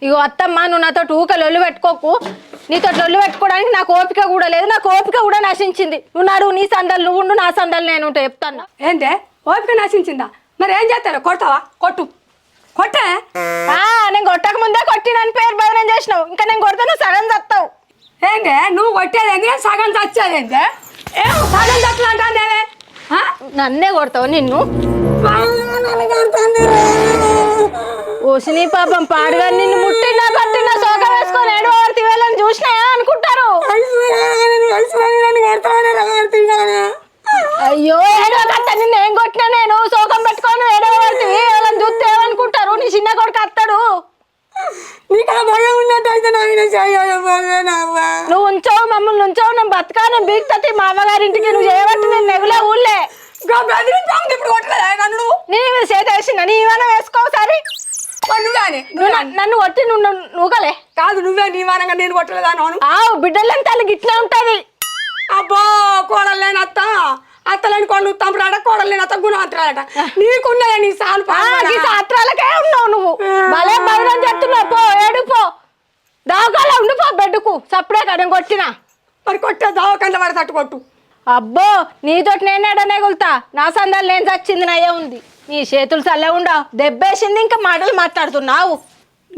ఇగో అత్తమ్మ నువ్వు నాతో ఊక లొల్లు పెట్టుకోకు. నీతో లొల్లు పెట్టుకోవడానికి నాకు ఓపిక కూడా లేదు, నాకు ఓపిక కూడా నశించింది. నువ్వు నాడు నీ సందలు నువ్వు ఉండు, నా సందలు నేను ఉంటా చెప్తాను. ఏంటే ఓపిక నశించిందా? మరి ఏం చేస్తావు? కొడతావా? కొట్టు కొట్టే. నేను కొట్టక ముందే కొట్టినని పేరు బదనం చేసినావు. ఇంకా నేను కొడితే నువ్వు సగం చస్తావు. ఏంటే నువ్వు కొట్టేది ఏంటి? సగం చచ్చేది ఏంటే? ఏం సగం చట్లు అంటాందేవే? నన్నే కొడతావు నిన్ను. ఓసిని పాపం పాడుగా నిన్ను ముట్టినా పట్టినా సోకం వేసుకొని ఏడవర్తి వెళ్ళని చూసినా అనుకుంటారు. అయ్యో ఏడవకత్త, నిన్ను ఏం కొట్టినా నేను సోకం పెట్టుకొని ఏడవర్తి వాళ్ళని చూస్తే ఏమనుకుంటారు? నీ చిన్న కొడుకు అత్తాడు. నీకు ఆ భయం ఉన్నట్టయితే నువ్వు ఉంచావు, మమ్మల్ని ఉంచావు, నేను బతకా, నేను బీక్తతి మా అమ్మగారింటికి. నువ్వు చేయబట్టి నేను నెగులే ఊళ్ళే. ఇప్పుడు కొట్టలేదా నువ్వు? నేను చేత వేసిన నీ ఇవాళ వేసుకో సరే. నన్ను కొట్టి నువ్వుగలే కాదు, నువ్వే నీ వానంగా నేను కొట్టలేదా? బిడ్డలని తల్లి గిట్లే ఉంటది. అబ్బో కోడలు లేని అత్త, అత్తలేని కోడలు తంపురాట, కోడలు లేని అత్త గుణవంతురాలట. నీకున్నాయా నీ సాలు? సాత్రాలకే ఉన్నావు నువ్వు. భలే బయలు చెప్తున్నావు. పో ఏడుపో, దావకాల ఉండిపో బెడ్డుకు. సప్పుడే కదా కొట్టినా. మరి కొట్టే దావకండ పడి తట్టు కొట్టు. అబ్బో నీతోటి నేనేడనే కొలుతా. నా సందాలు నేను చచ్చింది నయ్యే ఉంది. నీ చేతులు చల్లే ఉండవు, దెబ్బేసింది. ఇంకా మాటలు మాట్లాడుతున్నావు.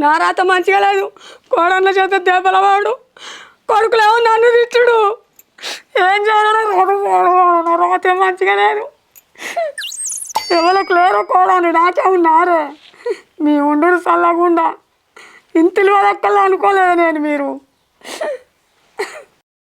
నా రాత మంచిగా లేదు. కోడళ్ళ చేత దెబ్బలవాడు, కొడుకులేమో నన్ను తిట్టుడు. ఏం చేయాలి? రాత మంచిగా లేదు. ఎవరికి లేరో కోడలు, నాకే ఉన్నారే. మీ ఉండు చల్లకుండా ఇంటిలో ఎక్కలే అనుకోలేదు నేను. మీరు